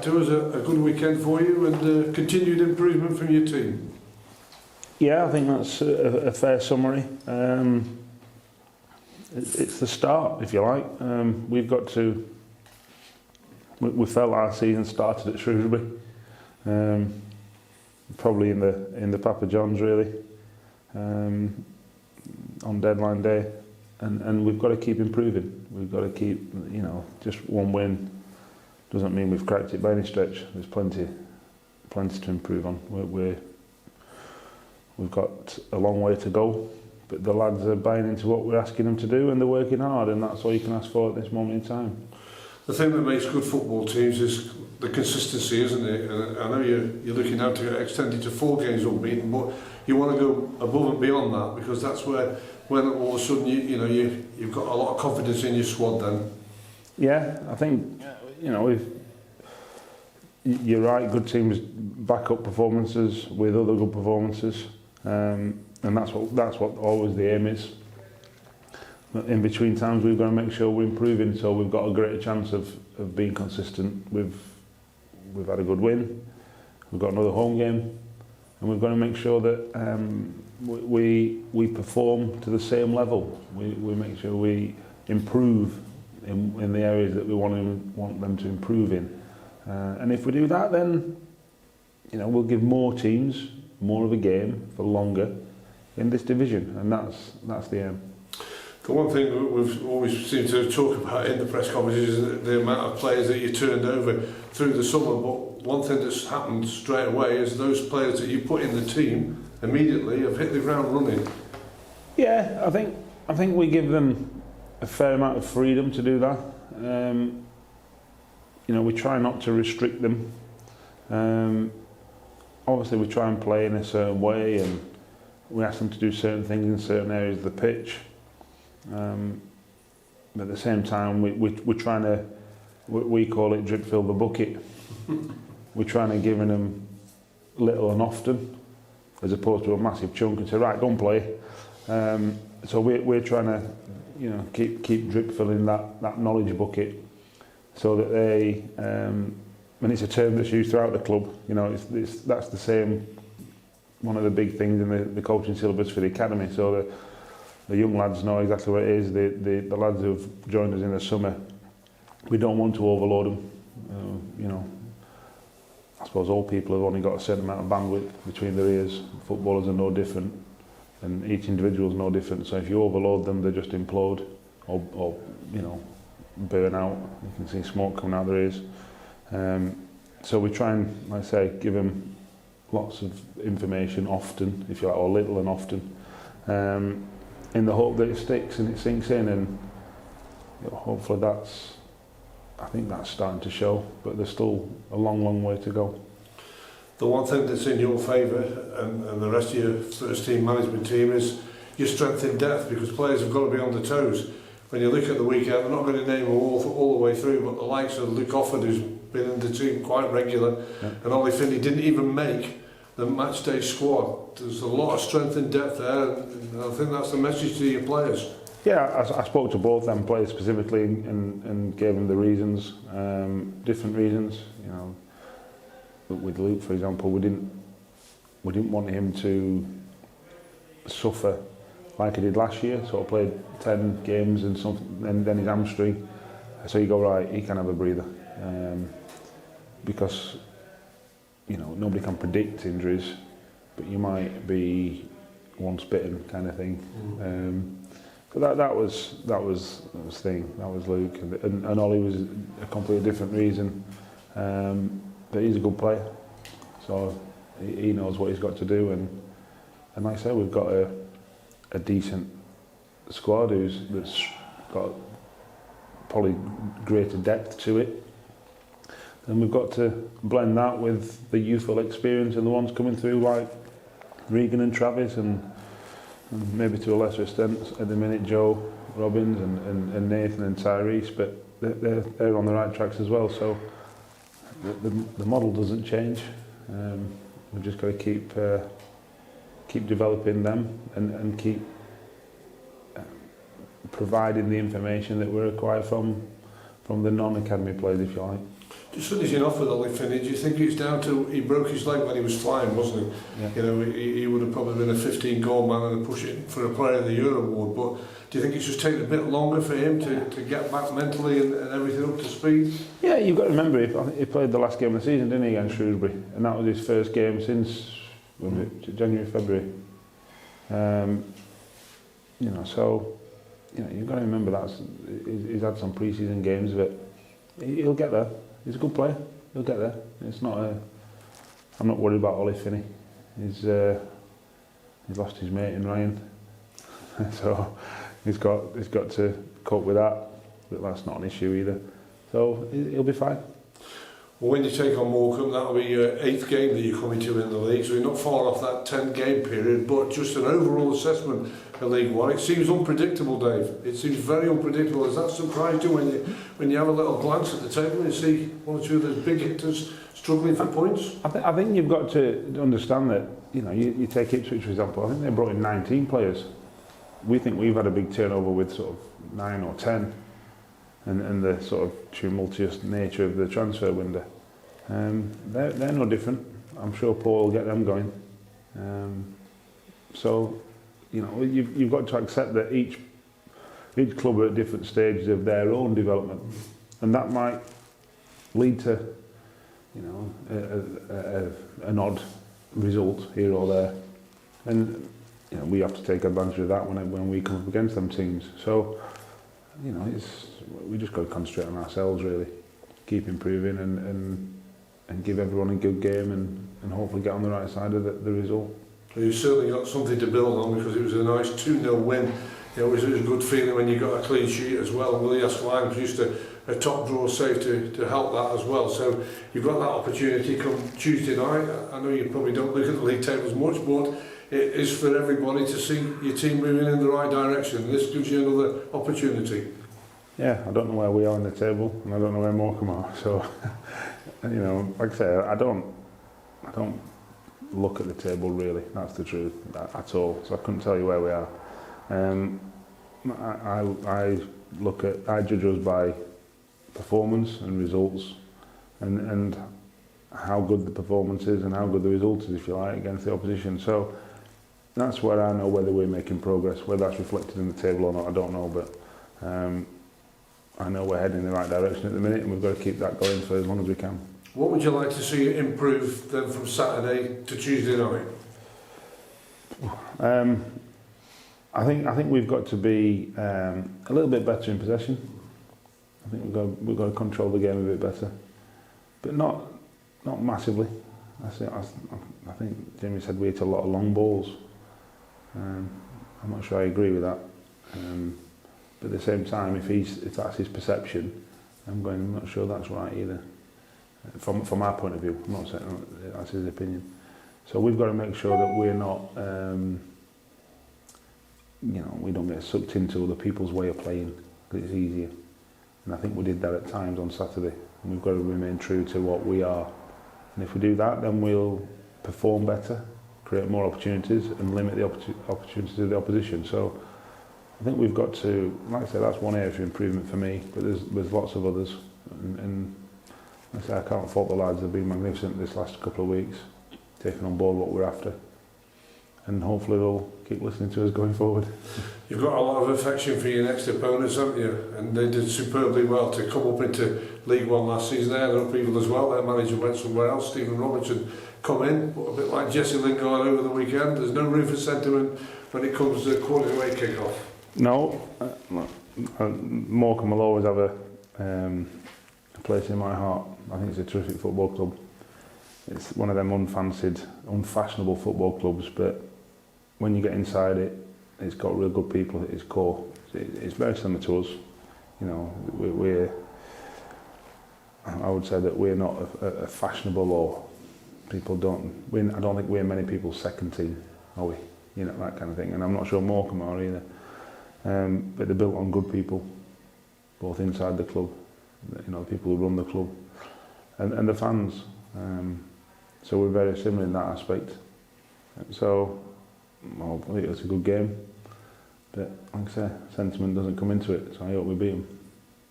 back to us a good weekend for you and continued improvement from your team. Yeah, I think that's a fair summary. It's the start, if you like. We've got to. We felt our season started at Shrewsbury, probably in the Papa John's really, on deadline day, and we've got to keep improving. We've got to keep, just one win doesn't mean we've cracked it by any stretch. There's plenty to improve on. We've got a long way to go, but the lads are buying into what we're asking them to do and they're working hard, and that's all you can ask for at this moment in time. The thing that makes good football teams is the consistency, isn't it? And I know you're looking now to get extended to 4 games unbeaten, but you want to go above and beyond that, because that's when all of a sudden you've got a lot of confidence in your squad then. Yeah, I think you're right, good teams back up performances with other good performances, and that's what always the aim is. But in between times we've got to make sure we're improving, so we've got a greater chance of being consistent. We've had a good win, we've got another home game, and we've got to make sure that we perform to the same level. We make sure we improve in the areas that we want them to improve in. And if we do that, then we'll give more teams more of a game for longer in this division, and that's the aim. The one thing that we've always seemed to talk about in the press conferences is the amount of players that you turned over through the summer, but one thing that's happened straight away is those players that you put in the team immediately have hit the ground running. Yeah, I think we give them a fair amount of freedom to do that. We try not to restrict them. Obviously we try and play in a certain way, and we ask them to do certain things in certain areas of the pitch. But at the same time, we're trying to, we call it drip fill the bucket. We're trying to give them little and often, as opposed to a massive chunk and say, right, go and play. So we're trying to, keep drip filling that knowledge bucket, so that they, and it's a term that's used throughout the club. That's the same. One of the big things in the coaching syllabus for the academy. So the young lads know exactly what it is. The lads who've joined us in the summer, we don't want to overload them. I suppose all people have only got a certain amount of bandwidth between their ears. Footballers are no different, and each individual is no different. So if you overload them, they just implode or burn out. You can see smoke coming out their ears. So we try and, like I say, give them lots of information often, if you like, or little and often. In the hope that it sticks and it sinks in, and hopefully I think that's starting to show, but there's still a long way to go. The one thing that's in your favour and the rest of your first team management team is your strength in depth, because players have got to be on their toes. When you look at the weekend, I'm not going to name them all the way through, but the likes of Gaffer, who's been in the team quite regular, and Ollie Finney didn't even make the match day squad. There's a lot of strength and depth there, and I think that's the message to your players. Yeah, I spoke to both them players specifically and gave them the reasons, different reasons. With Luke, for example, we didn't want him to suffer like he did last year. So I played 10 games and then his hamstring. So you go, right, he can have a breather, because nobody can predict injuries, but you might be once bitten kind of thing. So that was the thing. That was Luke, and Ollie was a completely different reason. But he's a good player, so he knows what he's got to do, and like I said, we've got a decent squad that's got probably greater depth to it. And we've got to blend that with the youthful experience and the ones coming through like Regan and Travis, and maybe to a lesser extent at the minute Joe Robbins and Nathan and Tyrese, but they're on the right tracks as well. So the model doesn't change. We've just got to keep developing them and keep providing the information that we require from the non-academy players, if you like. Just finishing off with Ollie Finney, do you think it's down to he broke his leg when he was flying, wasn't he? Yeah. You know, he would have probably been a 15-goal man and a push it for a Player of the Year award, but do you think it's just taken a bit longer for him to get back mentally and everything up to speed? Yeah, you've got to remember, he played the last game of the season, didn't he, against Shrewsbury? And that was his first game since, when was it, January, February. You know, so, you know, you've got to remember he's had some pre-season games of it. He'll get there. He's a good player. He'll get there. It's not I'm not worried about Ollie Finney. He's lost his mate in Ryan, so he's got to cope with that. But that's not an issue either. So he'll be fine. Well, when you take on Morecambe, that'll be your 8th game that you're coming to in the league, so you're not far off that 10-game period, but just an overall assessment of League One. It seems unpredictable, Dave. It seems very unpredictable. Has that surprised you when you have a little glance at the table and see one or two of those big hitters struggling for points? I think you've got to understand that, you know, you take Ipswich, for example. I think they brought in 19 players. We think we've had a big turnover with sort of 9 or 10. And the sort of tumultuous nature of the transfer window. They're no different. I'm sure Paul will get them going. So, you know, you've got to accept that each club are at different stages of their own development, and that might lead to, you know, an odd result here or there. And you know, we have to take advantage of that when we come up against them teams. So, you know, we just got to concentrate on ourselves, really, keep improving and give everyone a good game and hopefully get on the right side of the result. You've certainly got something to build on because it was a nice 2-0 win. You know, it was a good feeling when you got a clean sheet as well. And Willie Askeline produced a top draw save to help that as well. So you've got that opportunity come Tuesday night. I know you probably don't look at the league tables much, but it is for everybody to see your team moving in the right direction. This gives you another opportunity. Yeah, I don't know where we are in the table, and I don't know where Morecambe are. So, you know, like I say, I don't look at the table really. That's the truth at all. So I couldn't tell you where we are. I judge us by performance and results, and how good the performance is and how good the result is, if you like, against the opposition. So that's where I know whether we're making progress. Whether that's reflected in the table or not, I don't know, but I know we're heading in the right direction at the minute, and we've got to keep that going for as long as we can. What would you like to see improve then from Saturday to Tuesday night? I think we've got to be a little bit better in possession. I think we've got to control the game a bit better, but not massively. I think Jimmy said we hit a lot of long balls. I'm not sure I agree with that. But at the same time, if that's his perception, I'm not sure that's right either. From our point of view, I'm not saying that's his opinion. So we've got to make sure that we're not, you know, we don't get sucked into other people's way of playing because it's easier. And I think we did that at times on Saturday. And we've got to remain true to what we are. And if we do that, then we'll perform better, create more opportunities, and limit the opportunities of the opposition. So I think we've got to, like I said, that's one area for improvement for me, but there's lots of others. And like I say, I can't fault the lads. They've been magnificent this last couple of weeks, taking on board what we're after. And hopefully they'll keep listening to us going forward. You've got a lot of affection for your next opponents, haven't you? And they did superbly well to come up into League One last season. They had other people as well. Their manager went somewhere else. Stephen Robertson come in, but a bit like Jesse Lingard over the weekend. There's no room for sentiment when it comes to quarter-away kick-off. No, Morecambe will always have a place in my heart. I think it's a terrific football club. It's one of them unfancied, unfashionable football clubs, but when you get inside it, it's got real good people at its core. It's very similar to us. You know, I would say that we're not a fashionable or people don't. I don't think we're many people's second team, are we? You know, that kind of thing. And I'm not sure Morecambe are either. But they're built on good people, both inside the club, you know, people who run the club, and the fans. So we're very similar in that aspect. So, well, I think it's a good game. But like I say, sentiment doesn't come into it, so I hope we beat them.